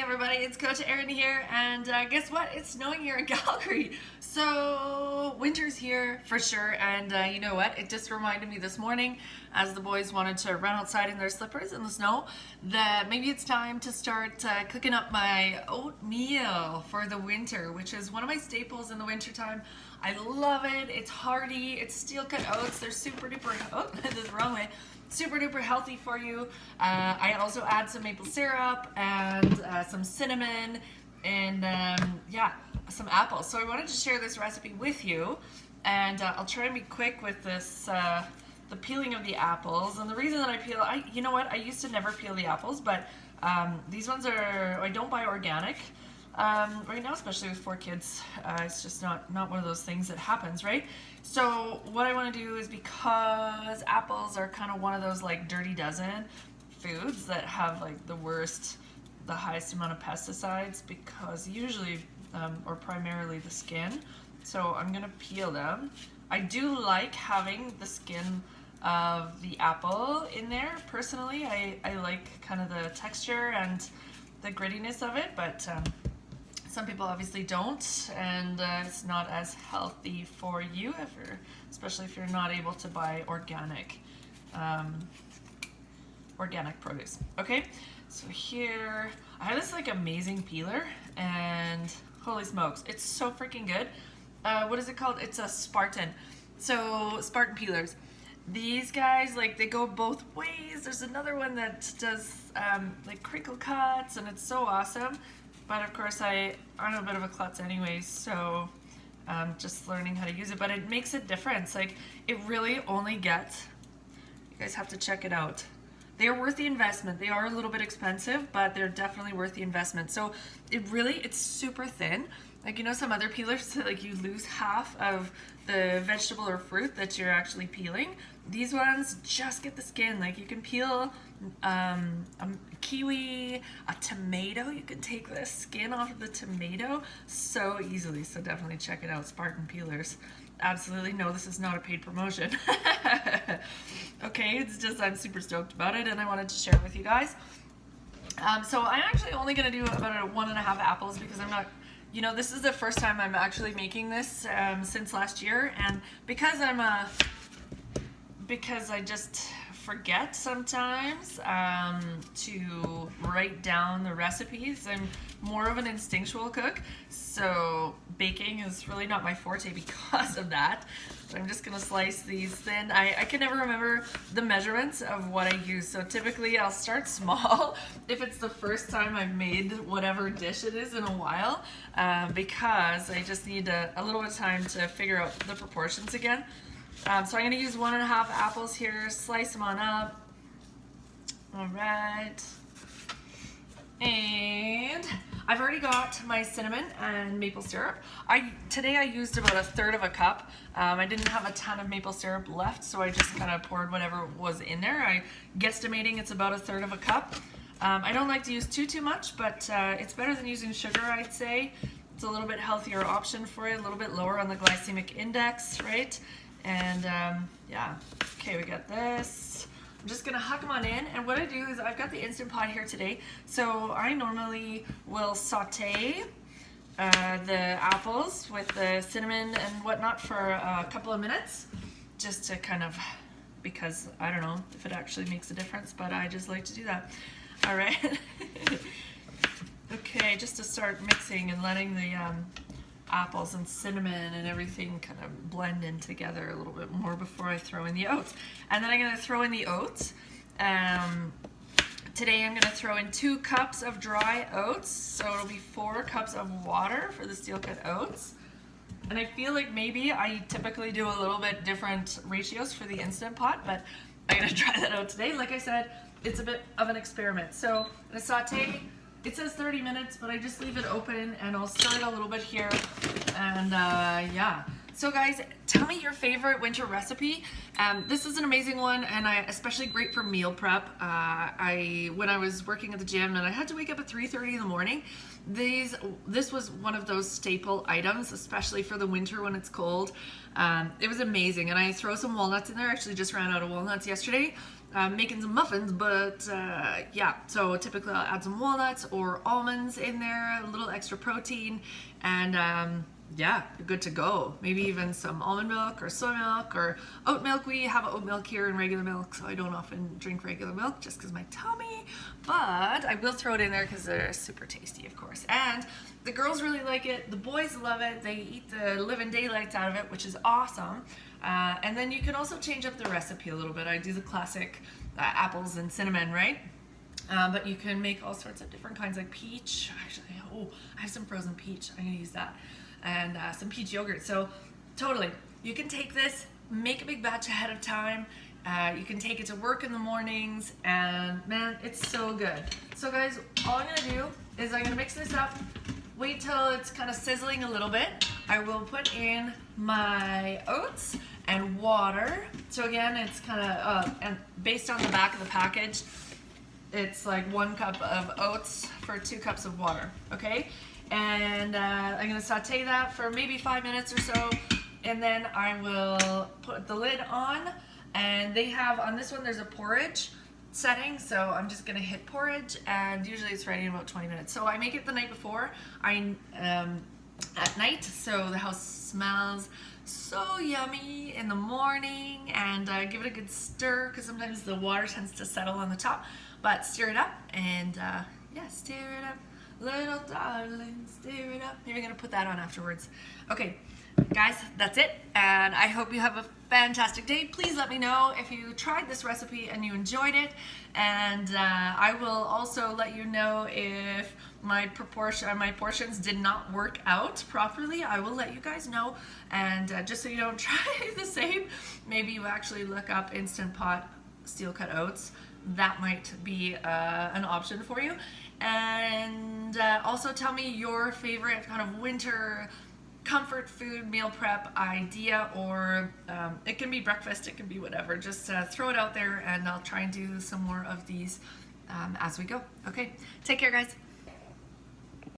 everybody, it's Coach Erin here, and guess what? It's snowing here in Calgary. So winter's here for sure, and you know what? It just reminded me this morning, as the boys wanted to run outside in their slippers in the snow, that maybe it's time to start cooking up my oatmeal for the winter, which is one of my staples in the winter time. I love it. It's hearty. It's steel-cut oats. They're super duper. Oh, this is the wrong way. Super duper healthy for you. I also add some maple syrup and some cinnamon and yeah, some apples. So I wanted to share this recipe with you, and I'll try and be quick with this, the peeling of the apples. And the reason that I peel, you know what, I used to never peel the apples, but these ones are, I don't buy organic. Right now, especially with 4 kids, it's just not one of those things that happens, right? So what I want to do is, because apples are kind of one of those like dirty dozen foods that have like the highest amount of pesticides, because usually or primarily the skin. So I'm gonna peel them. I do like having the skin of the apple in there. Personally, I like kind of the texture and the grittiness of it, but some people obviously don't, and it's not as healthy for you, especially if you're not able to buy organic produce. Okay, so here I have this like amazing peeler, and holy smokes, it's so freaking good. What is it called? It's a Spartan. So Spartan peelers. These guys, like, they go both ways. There's another one that does like crinkle cuts, and it's so awesome. But of course, I'm a bit of a klutz anyways, so just learning how to use it. But it makes a difference. Like, it really only gets, you guys have to check it out. They are worth the investment. They are a little bit expensive, but they're definitely worth the investment. So it's super thin. Like, you know, some other peelers, like you lose half of the vegetable or fruit that you're actually peeling. These ones just get the skin. Like, you can peel a kiwi, a tomato. You can take the skin off of the tomato so easily. So definitely check it out, Spartan peelers. Absolutely. No, this is not a paid promotion. Okay, it's just I'm super stoked about it, and I wanted to share it with you guys. So I'm actually only going to do about 1.5 apples, because I'm not, you know, this is the first time I'm actually making this since last year, and because I just forget sometimes to write down the recipes. I'm more of an instinctual cook, so baking is really not my forte because of that. But I'm just gonna slice these thin. I can never remember the measurements of what I use, so typically I'll start small if it's the first time I've made whatever dish it is in a while, because I just need a little bit of time to figure out the proportions again. So I'm going to use 1.5 apples here, slice them on up. All right. And I've already got my cinnamon and maple syrup. Today I used about 1/3 cup. I didn't have a ton of maple syrup left, so I just kind of poured whatever was in there. I guesstimating it's about 1/3 cup. I don't like to use too much, but it's better than using sugar, I'd say. It's a little bit healthier option for you, a little bit lower on the glycemic index, right? And yeah, okay, we got this. I'm just gonna huck them on in, and what I do is I've got the Instant Pot here today, so I normally will saute the apples with the cinnamon and whatnot for a couple of minutes, just to kind of, because I don't know if it actually makes a difference, but I just like to do that. All right. Okay, just to start mixing and letting the apples and cinnamon and everything kind of blend in together a little bit more before I throw in the oats. And then I'm going to throw in the oats. Today I'm going to throw in 2 cups of dry oats, so it'll be 4 cups of water for the steel-cut oats. And I feel like maybe I typically do a little bit different ratios for the Instant Pot, but I'm going to try that out today. Like I said, it's a bit of an experiment. So I'm going to saute. It says 30 minutes, but I just leave it open, and I'll stir it a little bit here, and yeah. So guys, tell me your favorite winter recipe. This is an amazing one, and especially great for meal prep. When I was working at the gym and I had to wake up at 3:30 in the morning, this was one of those staple items, especially for the winter when it's cold. It was amazing, and I throw some walnuts in there. I actually just ran out of walnuts yesterday. making some muffins, but yeah, so typically I'll add some walnuts or almonds in there, a little extra protein, and yeah, you're good to go. Maybe even some almond milk or soy milk or oat milk. We have oat milk here and regular milk, so I don't often drink regular milk just because my tummy, but I will throw it in there because they're super tasty, of course. And the girls really like it, the boys love it, they eat the living daylights out of it, which is awesome. And then you can also change up the recipe a little bit. I do the classic apples and cinnamon, right? But you can make all sorts of different kinds, like peach. Actually, oh, I have some frozen peach. I'm gonna use that. And some peach yogurt. So totally, you can take this, make a big batch ahead of time. You can take it to work in the mornings, and man, it's so good. So guys, all I'm gonna do is I'm gonna mix this up, wait till it's kind of sizzling a little bit. I will put in my oats and water. So again, it's kind of, and based on the back of the package, it's like 1 cup of oats for 2 cups of water, okay? And I'm gonna saute that for maybe 5 minutes or so, and then I will put the lid on. And they have, on this one, there's a porridge setting, so I'm just gonna hit porridge, and usually it's ready in about 20 minutes. So I make it the night before, at night, so the house smells so yummy in the morning, and give it a good stir, because sometimes the water tends to settle on the top, but stir it up, and yeah, stir it up. Little darling, stir it up. Maybe I'm gonna put that on afterwards. Okay, guys, that's it. And I hope you have a fantastic day. Please let me know if you tried this recipe and you enjoyed it. And I will also let you know if my portions did not work out properly. I will let you guys know. And just so you don't try the same, maybe you actually look up Instant Pot steel cut oats. That might be an option for you. And also tell me your favorite kind of winter comfort food meal prep idea, or it can be breakfast, it can be whatever. Just throw it out there, and I'll try and do some more of these as we go. Okay, take care, guys.